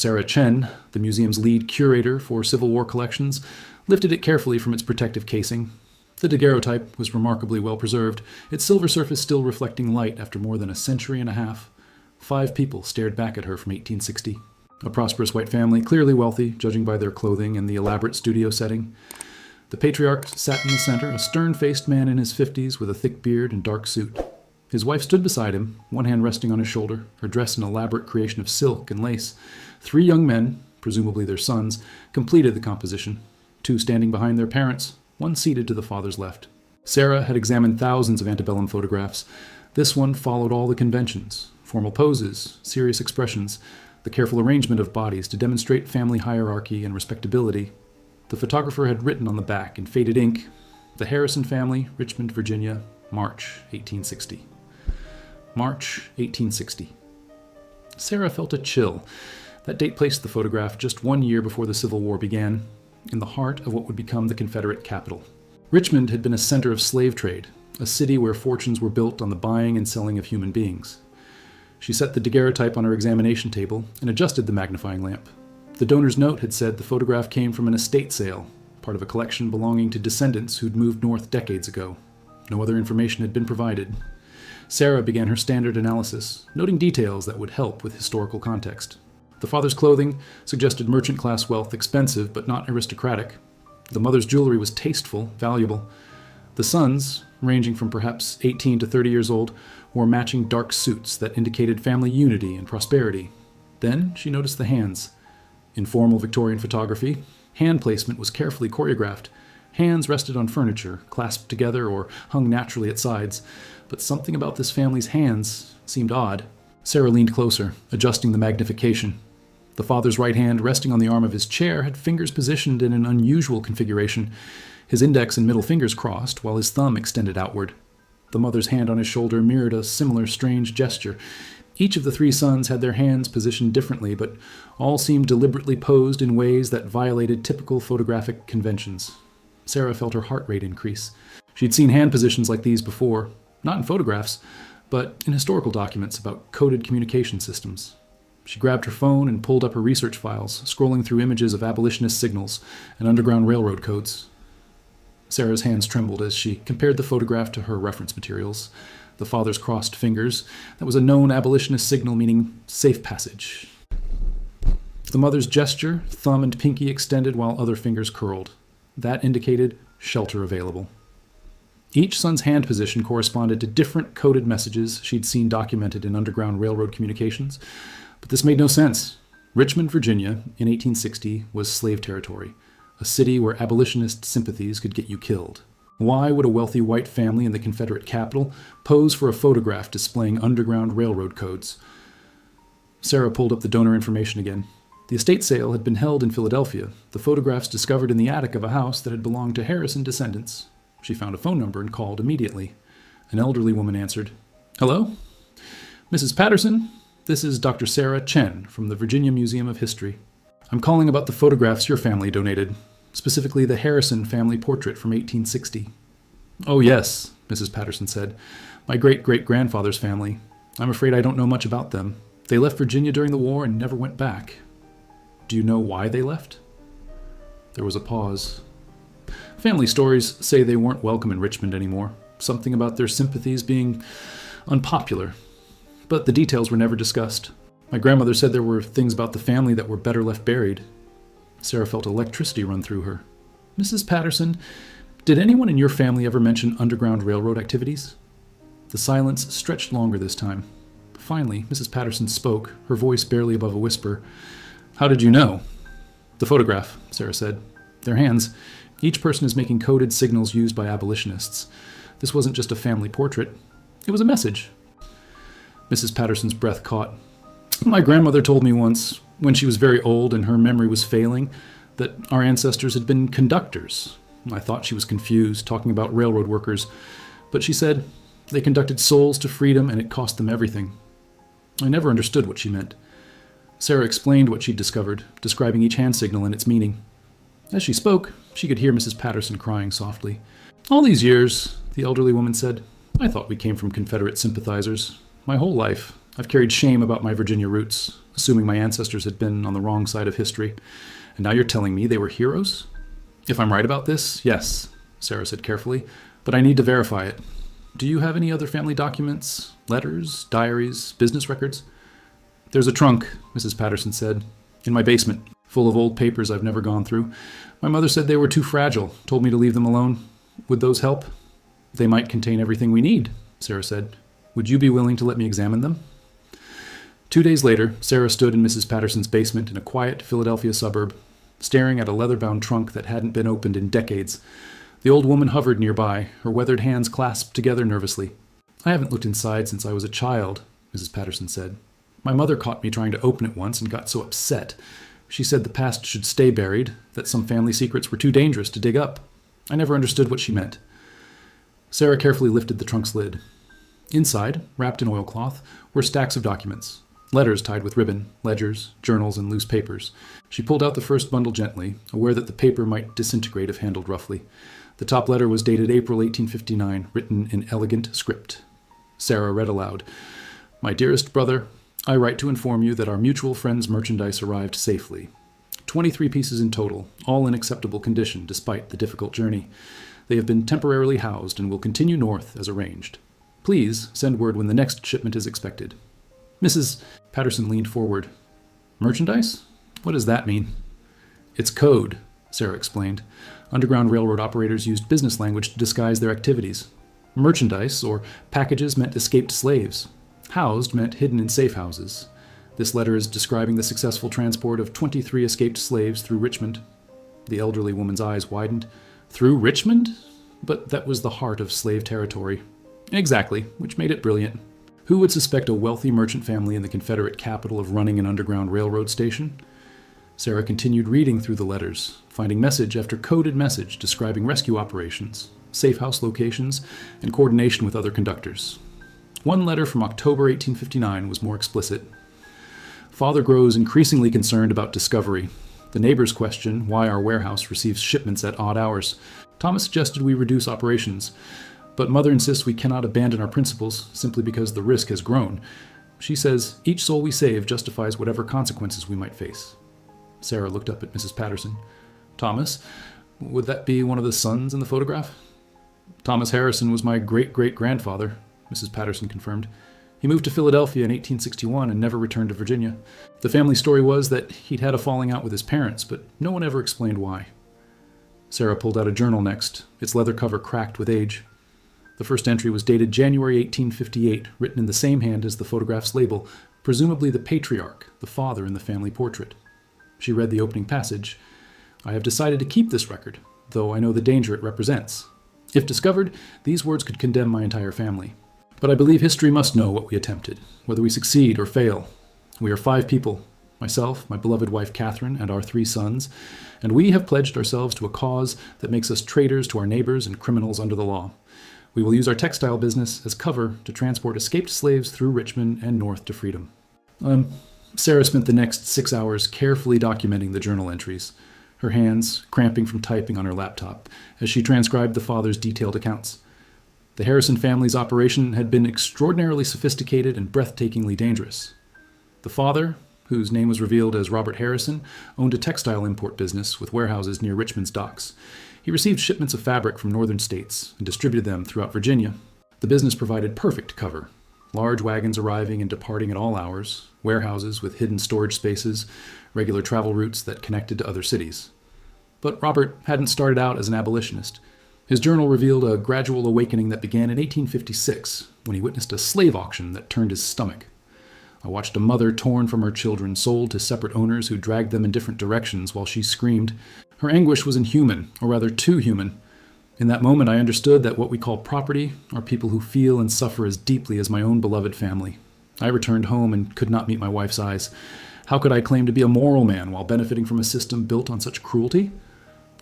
Sarah Chen, the museum's lead curator for Civil War collections, lifted it carefully from its protective casing. The daguerreotype was remarkably well preserved, its silver surface still reflecting light after more than a century and a half. 5 people stared back at her from 1860. A prosperous white family, clearly wealthy, judging by their clothing and the elaborate studio setting. The patriarch sat in the center, a stern-faced man in his 50s with a thick beard and dark suit. His wife stood beside him, one hand resting on his shoulder, her dress an elaborate creation of silk and lace. 3 young men, presumably their sons, completed the composition, 2 standing behind their parents, 1 seated to the father's left. Sarah had examined thousands of antebellum photographs. This one followed all the conventions, formal poses, serious expressions, the careful arrangement of bodies to demonstrate family hierarchy and respectability. The photographer had written on the back in faded ink, "The Harrison family, Richmond, Virginia, March 1860." March 1860. Sarah felt a chill. That date placed the photograph just 1 year before the Civil War began, in the heart of what would become the Confederate capital. Richmond had been a center of slave trade, a city where fortunes were built on the buying and selling of human beings. She set the daguerreotype on her examination table and adjusted the magnifying lamp. The donor's note had said the photograph came from an estate sale, part of a collection belonging to descendants who'd moved north decades ago. No other information had been provided. Sarah began her standard analysis, noting details that would help with historical context. The father's clothing suggested merchant-class wealth, expensive but not aristocratic. The mother's jewelry was tasteful, valuable. The sons, ranging from perhaps 18 to 30 years old, wore matching dark suits that indicated family unity and prosperity. Then she noticed the hands. In formal Victorian photography, hand placement was carefully choreographed. Hands rested on furniture, clasped together or hung naturally at sides. But something about this family's hands seemed odd. Sarah leaned closer, adjusting the magnification. The father's right hand, resting on the arm of his chair, had fingers positioned in an unusual configuration. His index and middle fingers crossed, while his thumb extended outward. The mother's hand on his shoulder mirrored a similar strange gesture. Each of the 3 sons had their hands positioned differently, but all seemed deliberately posed in ways that violated typical photographic conventions. Sarah felt her heart rate increase. She'd seen hand positions like these before, not in photographs, but in historical documents about coded communication systems. She grabbed her phone and pulled up her research files, scrolling through images of abolitionist signals and Underground Railroad codes. Sarah's hands trembled as she compared the photograph to her reference materials. The father's crossed fingers. That was a known abolitionist signal meaning safe passage. The mother's gesture, thumb and pinky extended while other fingers curled. That indicated shelter available. Each son's hand position corresponded to different coded messages she'd seen documented in Underground Railroad communications. But this made no sense. Richmond, Virginia, in 1860, was slave territory, a city where abolitionist sympathies could get you killed. Why would a wealthy white family in the Confederate capital pose for a photograph displaying Underground Railroad codes? Sarah pulled up the donor information again. The estate sale had been held in Philadelphia, the photographs discovered in the attic of a house that had belonged to Harrison descendants. She found a phone number and called immediately. An elderly woman answered. "Hello? Mrs. Patterson? This is Dr. Sarah Chen from the Virginia Museum of History. I'm calling about the photographs your family donated, specifically the Harrison family portrait from 1860. "Oh, yes," Mrs. Patterson said. "My great-great-grandfather's family. I'm afraid I don't know much about them. They left Virginia during the war and never went back." "Do you know why they left?" There was a pause. Family stories say they weren't welcome in Richmond anymore, something about their sympathies being unpopular. But the details were never discussed. My grandmother said there were things about the family that were better left buried. Sarah felt electricity run through her. "Mrs. Patterson, did anyone in your family ever mention Underground Railroad activities?" The silence stretched longer this time. Finally, Mrs. Patterson spoke, her voice barely above a whisper. "How did you know?" "The photograph," Sarah said. "Their hands. Each person is making coded signals used by abolitionists. This wasn't just a family portrait. It was a message." Mrs. Patterson's breath caught. "My grandmother told me once, when she was very old and her memory was failing, that our ancestors had been conductors. I thought she was confused, talking about railroad workers, but she said they conducted souls to freedom and it cost them everything. I never understood what she meant." Sarah explained what she'd discovered, describing each hand signal and its meaning. As she spoke, she could hear Mrs. Patterson crying softly. "All these years," the elderly woman said, "I thought we came from Confederate sympathizers. My whole life, I've carried shame about my Virginia roots. assuming my ancestors had been on the wrong side of history. And now you're telling me they were heroes? If I'm right about this, yes, Sarah said carefully, but I need to verify it. Do you have any other family documents, letters, diaries, business records? There's a trunk, Mrs. Patterson said, in my basement, full of old papers I've never gone through. My mother said they were too fragile, told me to leave them alone. Would those help? They might contain everything we need, Sarah said. Would you be willing to let me examine them? 2 days later, Sarah stood in Mrs. Patterson's basement in a quiet Philadelphia suburb, staring at a leather-bound trunk that hadn't been opened in decades. The old woman hovered nearby, her weathered hands clasped together nervously. I haven't looked inside since I was a child, Mrs. Patterson said. My mother caught me trying to open it once and got so upset. She said the past should stay buried, that some family secrets were too dangerous to dig up. I never understood what she meant. Sarah carefully lifted the trunk's lid. Inside, wrapped in oilcloth, were stacks of documents. Letters tied with ribbon, ledgers, journals, and loose papers. She pulled out the first bundle gently, aware that the paper might disintegrate if handled roughly. The top letter was dated April 1859, written in elegant script. Sarah read aloud. My dearest brother, I write to inform you that our mutual friend's merchandise arrived safely. 23 pieces in total, all in acceptable condition despite the difficult journey. They have been temporarily housed and will continue north as arranged. Please send word when the next shipment is expected. Mrs. Patterson leaned forward. Merchandise? What does that mean? It's code, Sarah explained. Underground Railroad operators used business language to disguise their activities. Merchandise, or packages, meant escaped slaves. Housed meant hidden in safe houses. This letter is describing the successful transport of 23 escaped slaves through Richmond. The elderly woman's eyes widened. Through Richmond? But that was the heart of slave territory. Exactly, which made it brilliant. Who would suspect a wealthy merchant family in the Confederate capital of running an underground railroad station? Sarah continued reading through the letters, finding message after coded message describing rescue operations, safe house locations, and coordination with other conductors. One letter from October 1859 was more explicit. Father grows increasingly concerned about discovery. The neighbors question why our warehouse receives shipments at odd hours. Thomas suggested we reduce operations, but Mother insists we cannot abandon our principles simply because the risk has grown. She says each soul we save justifies whatever consequences we might face. Sarah looked up at Mrs. Patterson. Thomas, would that be one of the sons in the photograph? Thomas Harrison was my great-great-grandfather, Mrs. Patterson confirmed. He moved to Philadelphia in 1861 and never returned to Virginia. The family story was that he'd had a falling out with his parents, but no one ever explained why. Sarah pulled out a journal next, its leather cover cracked with age. The first entry was dated January 1858, written in the same hand as the photograph's label, presumably the patriarch, the father in the family portrait. She read the opening passage. I have decided to keep this record, though I know the danger it represents. If discovered, these words could condemn my entire family. But I believe history must know what we attempted, whether we succeed or fail. We are 5 people, myself, my beloved wife Catherine, and our 3 sons, and we have pledged ourselves to a cause that makes us traitors to our neighbors and criminals under the law. We will use our textile business as cover to transport escaped slaves through Richmond and north to freedom. Sarah spent the next 6 hours carefully documenting the journal entries, her hands cramping from typing on her laptop as she transcribed the father's detailed accounts. The Harrison family's operation had been extraordinarily sophisticated and breathtakingly dangerous. The father, whose name was revealed as Robert Harrison, owned a textile import business with warehouses near Richmond's docks. He received shipments of fabric from northern states and distributed them throughout Virginia. The business provided perfect cover. Large wagons arriving and departing at all hours, warehouses with hidden storage spaces, regular travel routes that connected to other cities. But Robert hadn't started out as an abolitionist. His journal revealed a gradual awakening that began in 1856, when he witnessed a slave auction that turned his stomach. I watched a mother torn from her children, sold to separate owners who dragged them in different directions while she screamed. Her anguish was inhuman, or rather too human. In that moment, I understood that what we call property are people who feel and suffer as deeply as my own beloved family. I returned home and could not meet my wife's eyes. How could I claim to be a moral man while benefiting from a system built on such cruelty?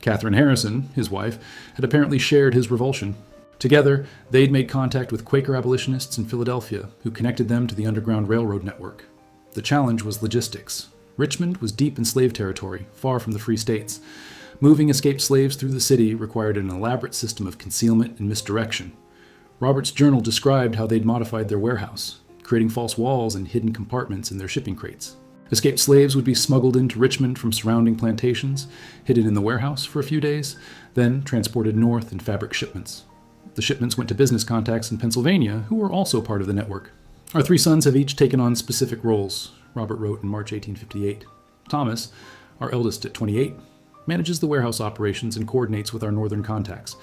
Catherine Harrison, his wife, had apparently shared his revulsion. Together, they'd made contact with Quaker abolitionists in Philadelphia, who connected them to the Underground Railroad network. The challenge was logistics. Richmond was deep in slave territory, far from the free states. Moving escaped slaves through the city required an elaborate system of concealment and misdirection. Robert's journal described how they'd modified their warehouse, creating false walls and hidden compartments in their shipping crates. Escaped slaves would be smuggled into Richmond from surrounding plantations, hidden in the warehouse for a few days, then transported north in fabric shipments. The shipments went to business contacts in Pennsylvania, who were also part of the network. Our three sons have each taken on specific roles, Robert wrote in March 1858. Thomas, our eldest at 28, manages the warehouse operations and coordinates with our northern contacts.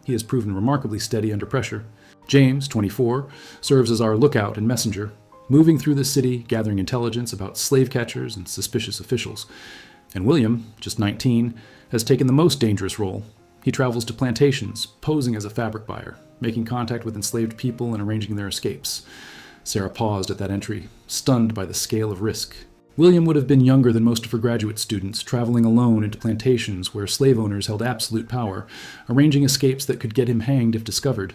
He has proven remarkably steady under pressure. James, 24, serves as our lookout and messenger, moving through the city, gathering intelligence about slave catchers and suspicious officials. And William, just 19, has taken the most dangerous role. He travels to plantations, posing as a fabric buyer, making contact with enslaved people and arranging their escapes. Sarah paused at that entry, stunned by the scale of risk. William would have been younger than most of her graduate students, traveling alone into plantations where slave owners held absolute power, arranging escapes that could get him hanged if discovered.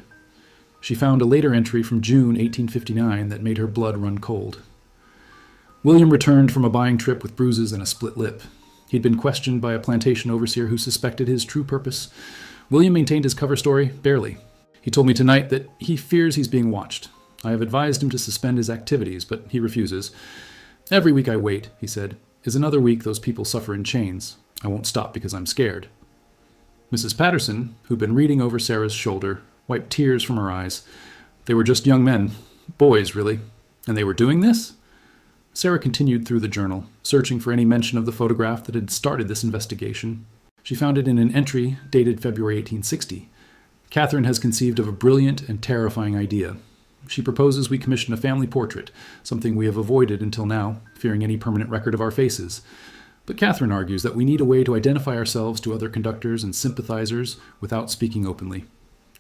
She found a later entry from June 1859 that made her blood run cold. William returned from a buying trip with bruises and a split lip. He'd been questioned by a plantation overseer who suspected his true purpose. William maintained his cover story barely. He told me tonight that he fears he's being watched. I have advised him to suspend his activities, but he refuses. Every week I wait, he said, is another week those people suffer in chains. I won't stop because I'm scared. Mrs. Patterson, who'd been reading over Sarah's shoulder, wiped tears from her eyes. They were just young men. Boys, really. And they were doing this? Sarah continued through the journal, searching for any mention of the photograph that had started this investigation. She found it in an entry dated February 1860. Catherine has conceived of a brilliant and terrifying idea. She proposes we commission a family portrait, something we have avoided until now, fearing any permanent record of our faces. But Catherine argues that we need a way to identify ourselves to other conductors and sympathizers without speaking openly.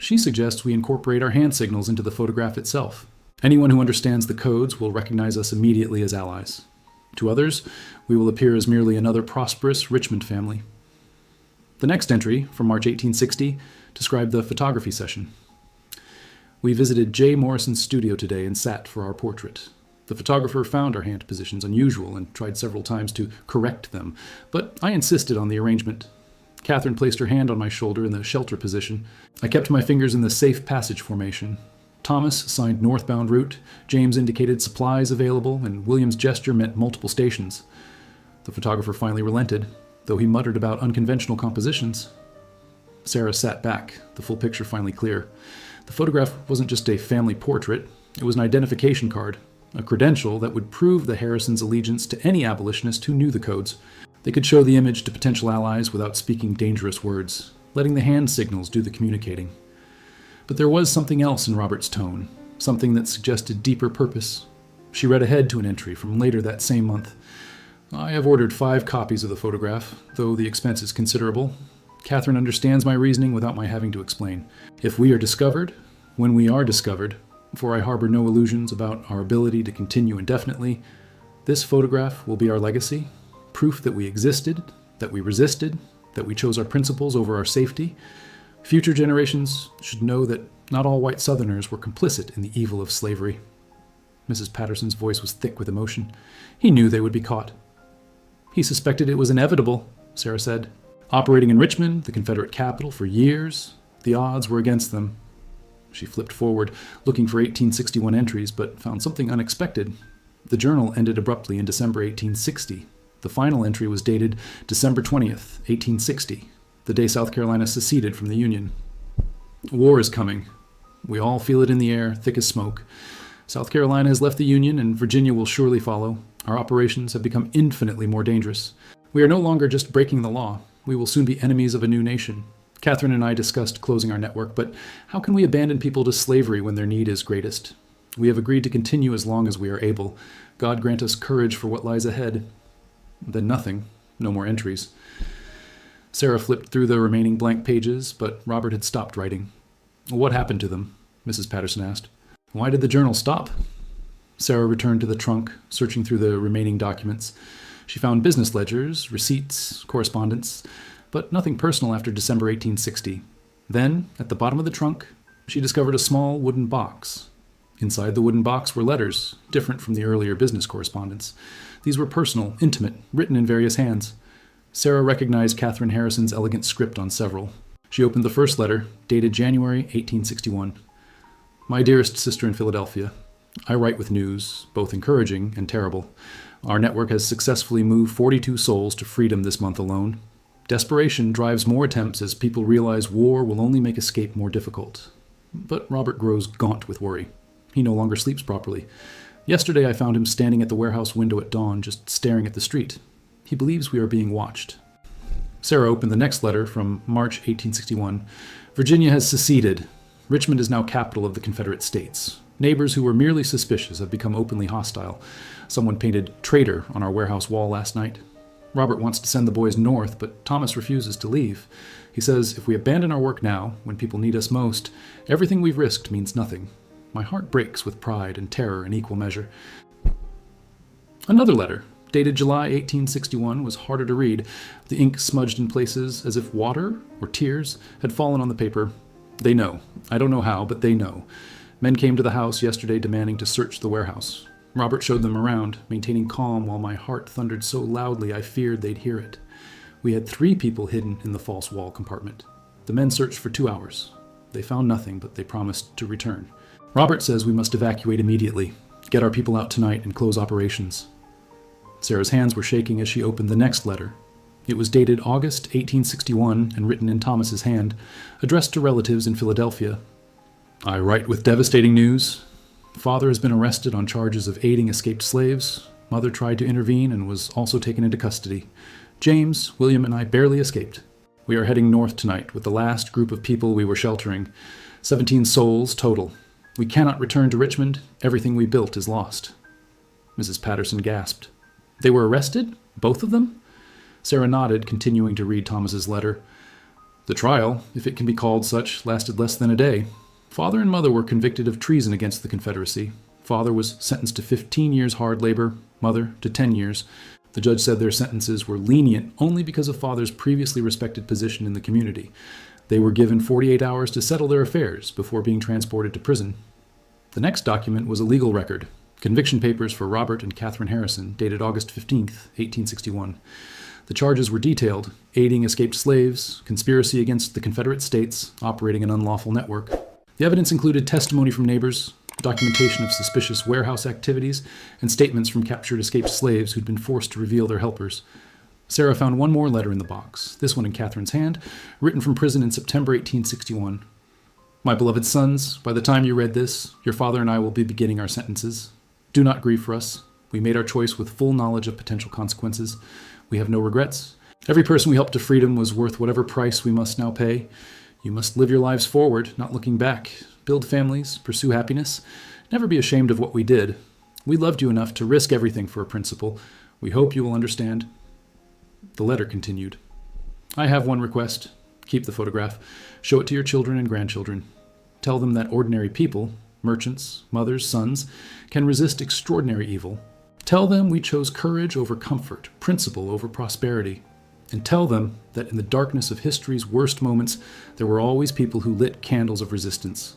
She suggests we incorporate our hand signals into the photograph itself. Anyone who understands the codes will recognize us immediately as allies. To others, we will appear as merely another prosperous Richmond family. The next entry, from March 1860, described the photography session. We visited J. Morrison's studio today and sat for our portrait. The photographer found our hand positions unusual and tried several times to correct them, but I insisted on the arrangement. Catherine placed her hand on my shoulder in the shelter position. I kept my fingers in the safe passage formation. Thomas signed northbound route, James indicated supplies available, and William's gesture meant multiple stations. The photographer finally relented, though he muttered about unconventional compositions. Sarah sat back, the full picture finally clear. The photograph wasn't just a family portrait, it was an identification card, a credential that would prove the Harrisons' allegiance to any abolitionist who knew the codes. They could show the image to potential allies without speaking dangerous words, letting the hand signals do the communicating. But there was something else in Robert's tone, something that suggested deeper purpose. She read ahead to an entry from later that same month. I have ordered 5 copies of the photograph, though the expense is considerable. Catherine understands my reasoning without my having to explain. If we are discovered, when we are discovered, for I harbor no illusions about our ability to continue indefinitely, this photograph will be our legacy, proof that we existed, that we resisted, that we chose our principles over our safety. Future generations should know that not all white Southerners were complicit in the evil of slavery. Mrs. Patterson's voice was thick with emotion. He knew they would be caught. He suspected it was inevitable, Sarah said. Operating in Richmond, the Confederate capital, for years, the odds were against them. She flipped forward, looking for 1861 entries, but found something unexpected. The journal ended abruptly in December 1860. The final entry was dated December 20th, 1860, the day South Carolina seceded from the Union. War is coming. We all feel it in the air, thick as smoke. South Carolina has left the Union, and Virginia will surely follow. Our operations have become infinitely more dangerous. We are no longer just breaking the law. We will soon be enemies of a new nation. Catherine and I discussed closing our network, but how can we abandon people to slavery when their need is greatest? We have agreed to continue as long as we are able. God grant us courage for what lies ahead. Then nothing. No more entries. Sarah flipped through the remaining blank pages, but Robert had stopped writing. What happened to them? Mrs. Patterson asked. Why did the journal stop? Sarah returned to the trunk, searching through the remaining documents. She found business ledgers, receipts, correspondence, but nothing personal after December 1860. Then, at the bottom of the trunk, she discovered a small wooden box. Inside the wooden box were letters, different from the earlier business correspondence. These were personal, intimate, written in various hands. Sarah recognized Catherine Harrison's elegant script on several. She opened the first letter, dated January 1861. My dearest sister in Philadelphia, I write with news, both encouraging and terrible. Our network has successfully moved 42 souls to freedom this month alone. Desperation drives more attempts as people realize war will only make escape more difficult. But Robert grows gaunt with worry. He no longer sleeps properly. Yesterday I found him standing at the warehouse window at dawn, just staring at the street. He believes we are being watched. Sarah opened the next letter from March 1861. Virginia has seceded. Richmond is now capital of the Confederate States. Neighbors who were merely suspicious have become openly hostile. Someone painted "traitor" on our warehouse wall last night. Robert wants to send the boys north, but Thomas refuses to leave. He says if we abandon our work now, when people need us most, everything we've risked means nothing. My heart breaks with pride and terror in equal measure. Another letter, dated July 1861, was harder to read, the ink smudged in places as if water or tears had fallen on the paper. They know. I don't know how, but they know. Men came to the house yesterday demanding to search the warehouse. Robert showed them around, maintaining calm while my heart thundered so loudly I feared they'd hear it. We had 3 people hidden in the false wall compartment. The men searched for 2 hours. They found nothing, but they promised to return. Robert says we must evacuate immediately, get our people out tonight, and close operations. Sarah's hands were shaking as she opened the next letter. It was dated August 1861 and written in Thomas's hand, addressed to relatives in Philadelphia. I write with devastating news. Father has been arrested on charges of aiding escaped slaves. Mother tried to intervene and was also taken into custody. James, William, and I barely escaped. We are heading north tonight with the last group of people we were sheltering. 17 souls total. We cannot return to Richmond. Everything we built is lost. Mrs. Patterson gasped. They were arrested? Both of them? Sarah nodded, continuing to read Thomas's letter. The trial, if it can be called such, lasted less than a day. Father and Mother were convicted of treason against the Confederacy. Father was sentenced to 15 years hard labor, Mother to 10 years. The judge said their sentences were lenient only because of Father's previously respected position in the community. They were given 48 hours to settle their affairs before being transported to prison. The next document was a legal record, conviction papers for Robert and Catherine Harrison, dated August 15, 1861. The charges were detailed: aiding escaped slaves, conspiracy against the Confederate States, operating an unlawful network. The evidence included testimony from neighbors, documentation of suspicious warehouse activities, and statements from captured escaped slaves who'd been forced to reveal their helpers. Sarah found one more letter in the box, this one in Catherine's hand, written from prison in September 1861. My beloved sons, by the time you read this, your father and I will be beginning our sentences. Do not grieve for us. We made our choice with full knowledge of potential consequences. We have no regrets. Every person we helped to freedom was worth whatever price we must now pay. You must live your lives forward, not looking back. Build families, pursue happiness. Never be ashamed of what we did. We loved you enough to risk everything for a principle. We hope you will understand. The letter continued. I have one request. Keep the photograph. Show it to your children and grandchildren. Tell them that ordinary people, merchants, mothers, sons, can resist extraordinary evil. Tell them we chose courage over comfort, principle over prosperity. And tell them that in the darkness of history's worst moments, there were always people who lit candles of resistance.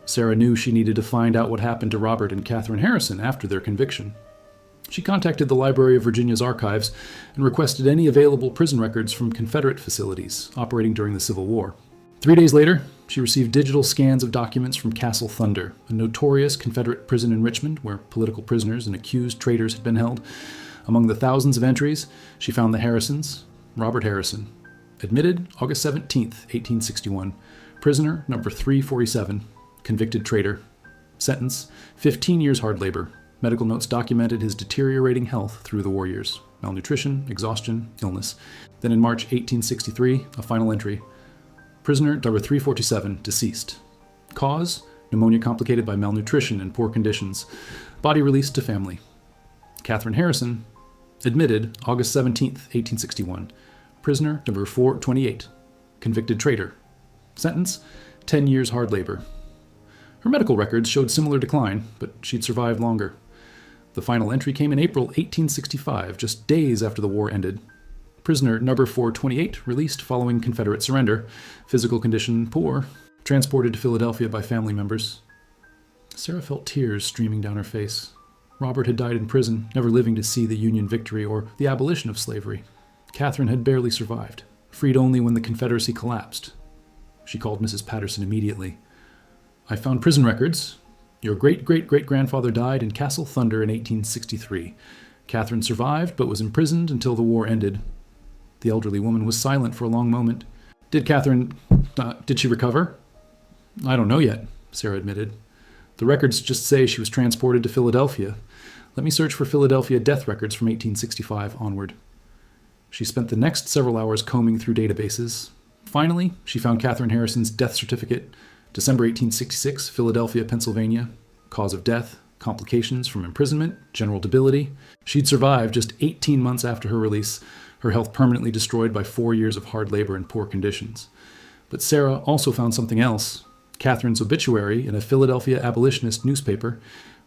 Sarah knew she needed to find out what happened to Robert and Catherine Harrison after their conviction. She contacted the Library of Virginia's archives and requested any available prison records from Confederate facilities operating during the Civil War. 3 days later, she received digital scans of documents from Castle Thunder, a notorious Confederate prison in Richmond where political prisoners and accused traitors had been held. Among the thousands of entries, she found the Harrisons. Robert Harrison. Admitted August 17, 1861. Prisoner number 347. Convicted traitor. Sentence, 15 years hard labor. Medical notes documented his deteriorating health through the war years. Malnutrition, exhaustion, illness. Then in March 1863, a final entry. Prisoner number 347, deceased. Cause, pneumonia complicated by malnutrition and poor conditions. Body released to family. Catherine Harrison, admitted August 17, 1861. Prisoner number 428. Convicted traitor. Sentence, 10 years hard labor. Her medical records showed similar decline, but she'd survived longer. The final entry came in April 1865, just days after the war ended. Prisoner number 428, released following Confederate surrender. Physical condition poor. Transported to Philadelphia by family members. Sarah felt tears streaming down her face. Robert had died in prison, never living to see the Union victory or the abolition of slavery. Catherine had barely survived, freed only when the Confederacy collapsed. She called Mrs. Patterson immediately. I found prison records. Your great-great-great-grandfather died in Castle Thunder in 1863. Catherine survived, but was imprisoned until the war ended. The elderly woman was silent for a long moment. Did she recover? I don't know yet, Sarah admitted. The records just say she was transported to Philadelphia. Let me search for Philadelphia death records from 1865 onward. She spent the next several hours combing through databases. Finally, she found Catherine Harrison's death certificate, December 1866, Philadelphia, Pennsylvania. Cause of death, complications from imprisonment, general debility. She'd survived just 18 months after her release, her health permanently destroyed by 4 years of hard labor and poor conditions. But Sarah also found something else. Catherine's obituary in a Philadelphia abolitionist newspaper.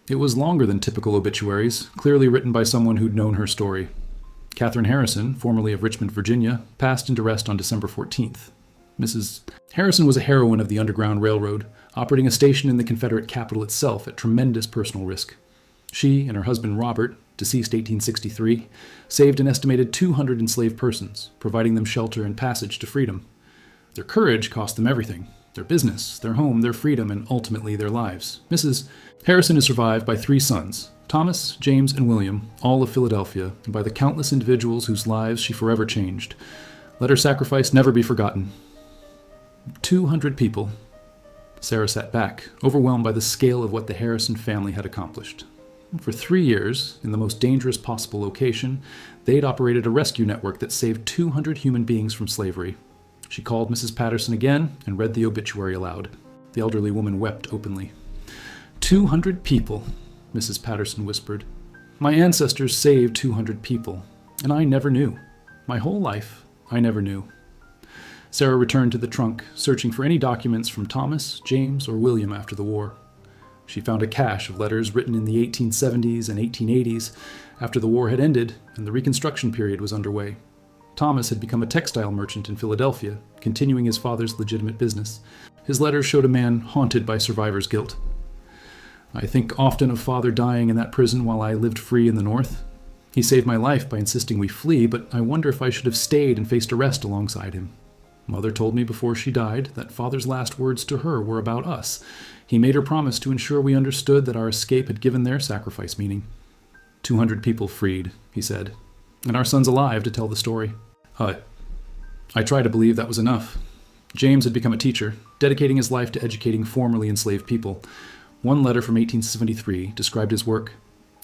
It was longer than typical obituaries, clearly written by someone who'd known her story. Catherine Harrison, formerly of Richmond, Virginia, passed into rest on December 14th. Mrs. Harrison was a heroine of the Underground Railroad, operating a station in the Confederate capital itself at tremendous personal risk. She and her husband Robert, deceased 1863, saved an estimated 200 enslaved persons, providing them shelter and passage to freedom. Their courage cost them everything: their business, their home, their freedom, and ultimately their lives. Mrs. Harrison is survived by 3 sons, Thomas, James, and William, all of Philadelphia, and by the countless individuals whose lives she forever changed. Let her sacrifice never be forgotten. 200 people. Sarah sat back, overwhelmed by the scale of what the Harrison family had accomplished. For 3 years, in the most dangerous possible location, they'd operated a rescue network that saved 200 human beings from slavery. She called Mrs. Patterson again and read the obituary aloud. The elderly woman wept openly. 200 people, Mrs. Patterson whispered. My ancestors saved 200 people, and I never knew. My whole life, I never knew. Sarah returned to the trunk, searching for any documents from Thomas, James, or William after the war. She found a cache of letters written in the 1870s and 1880s, after the war had ended and the Reconstruction period was underway. Thomas had become a textile merchant in Philadelphia, continuing his father's legitimate business. His letters showed a man haunted by survivor's guilt. I think often of Father dying in that prison while I lived free in the North. He saved my life by insisting we flee, but I wonder if I should have stayed and faced arrest alongside him. Mother told me before she died that Father's last words to her were about us. He made her promise to ensure we understood that our escape had given their sacrifice meaning. 200 people freed, he said, and our son's alive to tell the story. I tried to believe that was enough. James had become a teacher, dedicating his life to educating formerly enslaved people. One letter from 1873 described his work.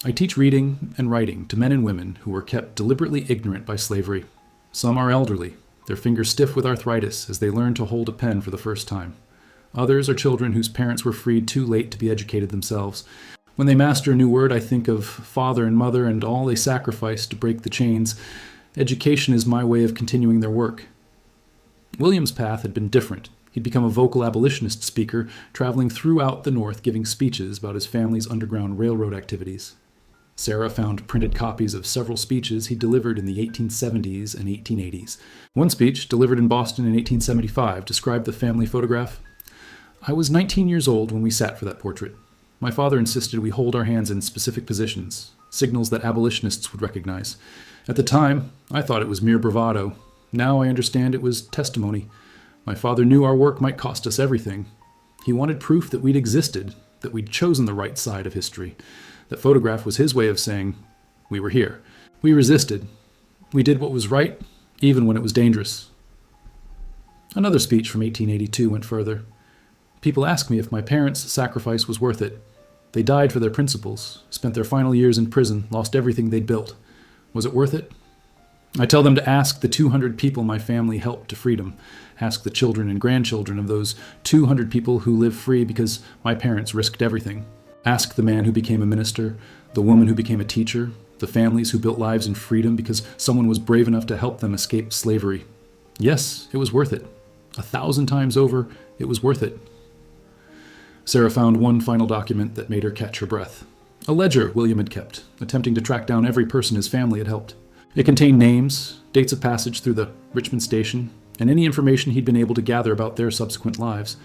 I teach reading and writing to men and women who were kept deliberately ignorant by slavery. Some are elderly, their fingers stiff with arthritis as they learn to hold a pen for the first time. Others are children whose parents were freed too late to be educated themselves. When they master a new word, I think of father and mother and all they sacrificed to break the chains. Education is my way of continuing their work. William's path had been different. He'd become a vocal abolitionist speaker, traveling throughout the North giving speeches about his family's Underground Railroad activities. Sarah found printed copies of several speeches he delivered in the 1870s and 1880s. One speech, delivered in Boston in 1875, described the family photograph. I was 19 years old when we sat for that portrait. My father insisted we hold our hands in specific positions, signals that abolitionists would recognize. At the time, I thought it was mere bravado. Now I understand it was testimony. My father knew our work might cost us everything. He wanted proof that we'd existed, that we'd chosen the right side of history. That photograph was his way of saying, we were here. We resisted. We did what was right, even when it was dangerous. Another speech from 1882 went further. People ask me if my parents' sacrifice was worth it. They died for their principles, spent their final years in prison, lost everything they'd built. Was it worth it? I tell them to ask the 200 people my family helped to freedom. Ask the children and grandchildren of those 200 people who live free because my parents risked everything. Ask the man who became a minister, the woman who became a teacher, the families who built lives in freedom because someone was brave enough to help them escape slavery. Yes, it was worth it. 1,000 times over, it was worth it. Sarah found one final document that made her catch her breath. A ledger William had kept, attempting to track down every person his family had helped. It contained names, dates of passage through the Richmond station, and any information he'd been able to gather about their subsequent lives.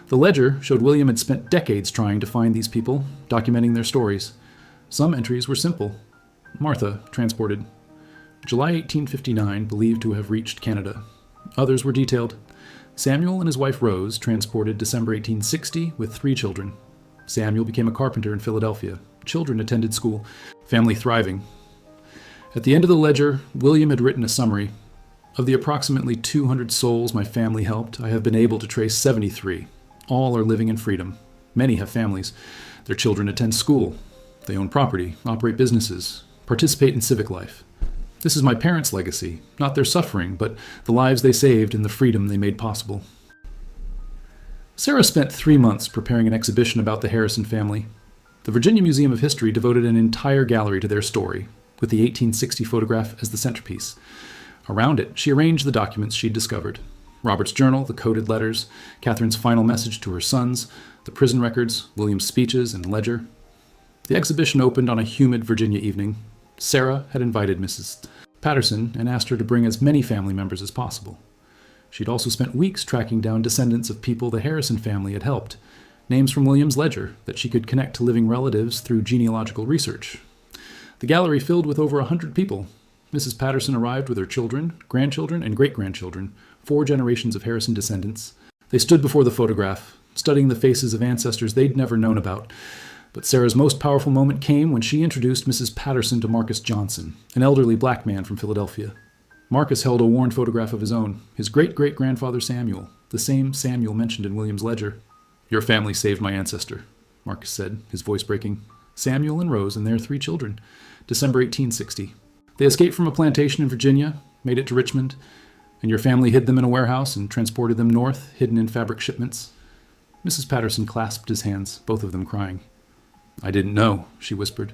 The ledger showed William had spent decades trying to find these people, documenting their stories. Some entries were simple. Martha, transported. July 1859, believed to have reached Canada. Others were detailed. Samuel and his wife Rose, transported December 1860 with 3 children. Samuel became a carpenter in Philadelphia. Children attended school. Family thriving. At the end of the ledger, William had written a summary. Of the approximately 200 souls my family helped, I have been able to trace 73. All are living in freedom. Many have families. Their children attend school. They own property, operate businesses, participate in civic life. This is my parents' legacy, not their suffering, but the lives they saved and the freedom they made possible. Sarah spent 3 months preparing an exhibition about the Harrison family. The Virginia Museum of History devoted an entire gallery to their story, with the 1860 photograph as the centerpiece. Around it, she arranged the documents she'd discovered. Robert's journal, the coded letters, Catherine's final message to her sons, the prison records, William's speeches and ledger. The exhibition opened on a humid Virginia evening. Sarah had invited Mrs. Patterson and asked her to bring as many family members as possible. She'd also spent weeks tracking down descendants of people the Harrison family had helped, names from William's ledger that she could connect to living relatives through genealogical research. The gallery filled with over 100 people. Mrs. Patterson arrived with her children, grandchildren, and great-grandchildren, 4 generations of Harrison descendants. They stood before the photograph, studying the faces of ancestors they'd never known about. But Sarah's most powerful moment came when she introduced Mrs. Patterson to Marcus Johnson, an elderly black man from Philadelphia. Marcus held a worn photograph of his own, his great-great-grandfather Samuel, the same Samuel mentioned in William's ledger. "Your family saved my ancestor," Marcus said, his voice breaking. "Samuel and Rose and their 3 children. December 1860. They escaped from a plantation in Virginia, made it to Richmond, and your family hid them in a warehouse and transported them north, hidden in fabric shipments." Mrs. Patterson clasped his hands, both of them crying. "I didn't know," she whispered.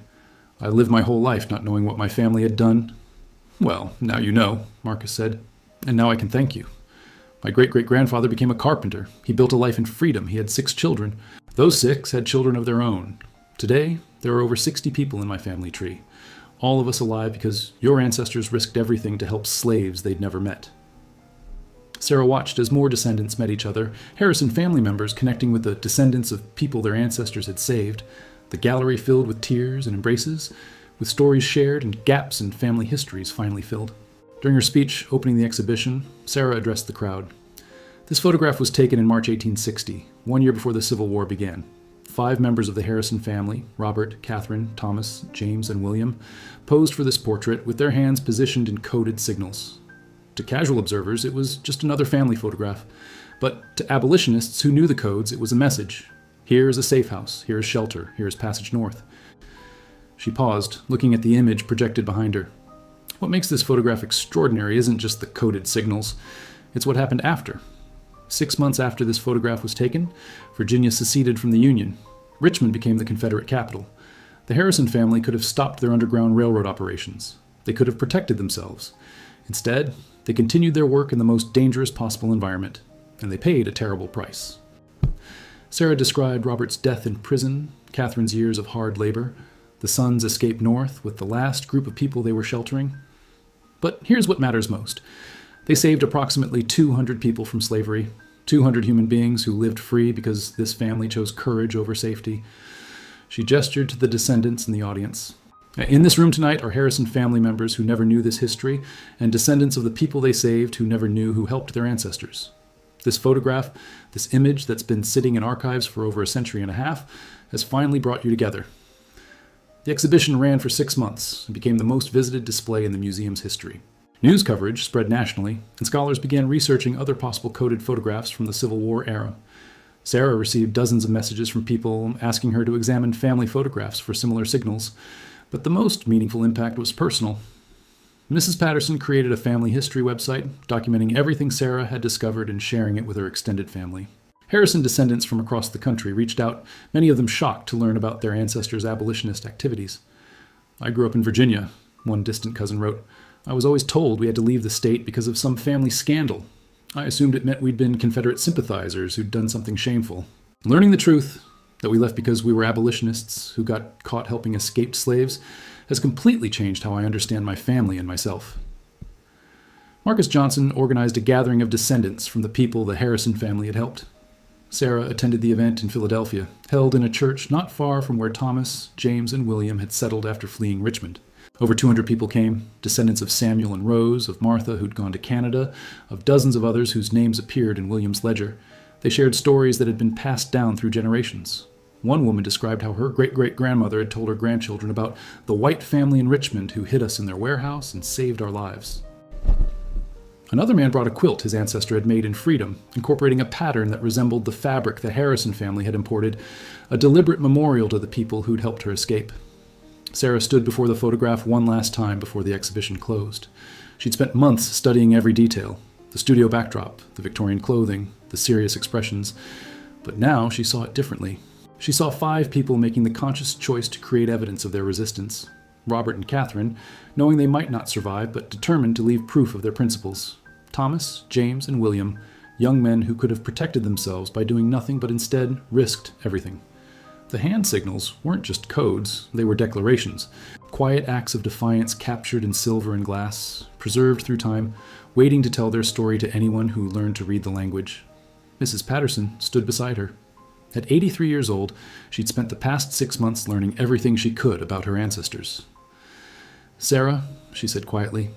"I lived my whole life not knowing what my family had done." "Well, now you know," Marcus said, "and now I can thank you. My great-great-grandfather became a carpenter. He built a life in freedom. He had 6 children. Those 6 had children of their own. Today, there are over 60 people in my family tree, all of us alive because your ancestors risked everything to help slaves they'd never met." Sarah watched as more descendants met each other, Harrison family members connecting with the descendants of people their ancestors had saved, the gallery filled with tears and embraces, with stories shared and gaps in family histories finally filled. During her speech opening the exhibition, Sarah addressed the crowd. This photograph was taken in March 1860, 1 year before the Civil War began. 5 members of the Harrison family, Robert, Catherine, Thomas, James, and William, posed for this portrait with their hands positioned in coded signals. To casual observers, it was just another family photograph. But to abolitionists who knew the codes, it was a message. Here is a safe house, here is shelter, here is passage north. She paused, looking at the image projected behind her. What makes this photograph extraordinary isn't just the coded signals, it's what happened after. 6 months after this photograph was taken, Virginia seceded from the Union. Richmond became the Confederate capital. The Harrison family could have stopped their Underground Railroad operations. They could have protected themselves. Instead, they continued their work in the most dangerous possible environment, and they paid a terrible price. Sarah described Robert's death in prison, Catherine's years of hard labor, the sons' escape north with the last group of people they were sheltering. But here's what matters most. They saved approximately 200 people from slavery, 200 human beings who lived free because this family chose courage over safety. She gestured to the descendants in the audience. In this room tonight are Harrison family members who never knew this history, and descendants of the people they saved who never knew who helped their ancestors. This photograph, this image that's been sitting in archives for over a century and a half, has finally brought you together. The exhibition ran for 6 months and became the most visited display in the museum's history. News coverage spread nationally, and scholars began researching other possible coded photographs from the Civil War era. Sarah received dozens of messages from people asking her to examine family photographs for similar signals, but the most meaningful impact was personal. Mrs. Patterson created a family history website documenting everything Sarah had discovered and sharing it with her extended family. Harrison descendants from across the country reached out, many of them shocked to learn about their ancestors' abolitionist activities. "I grew up in Virginia," one distant cousin wrote. "I was always told we had to leave the state because of some family scandal. I assumed it meant we'd been Confederate sympathizers who'd done something shameful. Learning the truth, that we left because we were abolitionists who got caught helping escaped slaves, has completely changed how I understand my family and myself." Marcus Johnson organized a gathering of descendants from the people the Harrison family had helped. Sarah attended the event in Philadelphia, held in a church not far from where Thomas, James, and William had settled after fleeing Richmond. Over 200 people came, descendants of Samuel and Rose, of Martha who'd gone to Canada, of dozens of others whose names appeared in William's ledger. They shared stories that had been passed down through generations. One woman described how her great-great-grandmother had told her grandchildren about the white family in Richmond who hid us in their warehouse and saved our lives. Another man brought a quilt his ancestor had made in freedom, incorporating a pattern that resembled the fabric the Harrison family had imported, a deliberate memorial to the people who'd helped her escape. Sarah stood before the photograph one last time before the exhibition closed. She'd spent months studying every detail, the studio backdrop, the Victorian clothing, the serious expressions, but now she saw it differently. She saw 5 people making the conscious choice to create evidence of their resistance. Robert and Catherine, knowing they might not survive, but determined to leave proof of their principles. Thomas, James, and William, young men who could have protected themselves by doing nothing but instead risked everything. The hand signals weren't just codes, they were declarations. Quiet acts of defiance captured in silver and glass, preserved through time, waiting to tell their story to anyone who learned to read the language. Mrs. Patterson stood beside her. At 83 years old, she'd spent the past 6 months learning everything she could about her ancestors. "Sarah," she said quietly,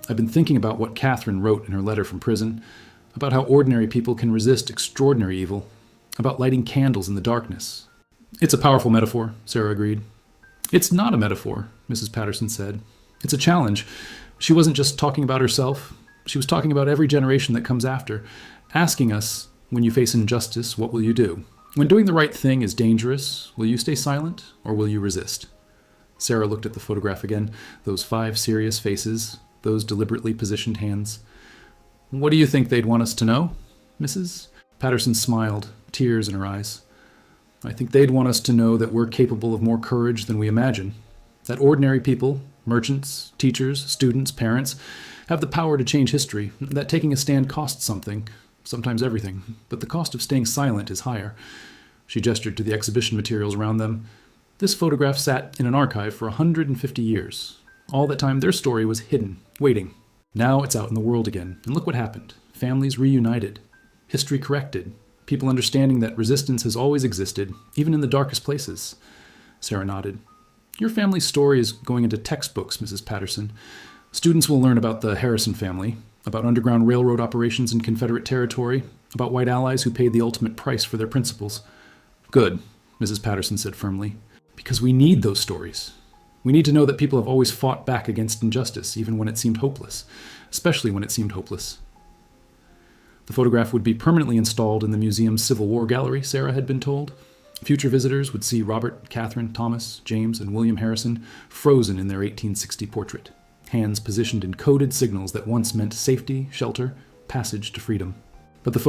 "I've been thinking about what Catherine wrote in her letter from prison, about how ordinary people can resist extraordinary evil, about lighting candles in the darkness." "It's a powerful metaphor," Sarah agreed. "It's not a metaphor," Mrs. Patterson said. "It's a challenge. She wasn't just talking about herself. She was talking about every generation that comes after, asking us, when you face injustice, what will you do? When doing the right thing is dangerous, will you stay silent or will you resist?" Sarah looked at the photograph again, those 5 serious faces, those deliberately positioned hands. "What do you think they'd want us to know, Mrs.?" Patterson smiled, tears in her eyes. "I think they'd want us to know that we're capable of more courage than we imagine. That ordinary people, merchants, teachers, students, parents, have the power to change history. That taking a stand costs something, sometimes everything, but the cost of staying silent is higher." She gestured to the exhibition materials around them. "This photograph sat in an archive for 150 years. All that time their story was hidden, waiting. Now it's out in the world again, and look what happened. Families reunited, history corrected, people understanding that resistance has always existed, even in the darkest places." Sarah nodded. "Your family's story is going into textbooks, Mrs. Patterson. Students will learn about the Harrison family, about underground railroad operations in Confederate territory, about white allies who paid the ultimate price for their principles." "Good," Mrs. Patterson said firmly, "because we need those stories. We need to know that people have always fought back against injustice, even when it seemed hopeless, especially when it seemed hopeless." The photograph would be permanently installed in the museum's Civil War gallery, Sarah had been told. Future visitors would see Robert, Catherine, Thomas, James, and William Harrison frozen in their 1860 portrait, hands positioned in coded signals that once meant safety, shelter, passage to freedom. But the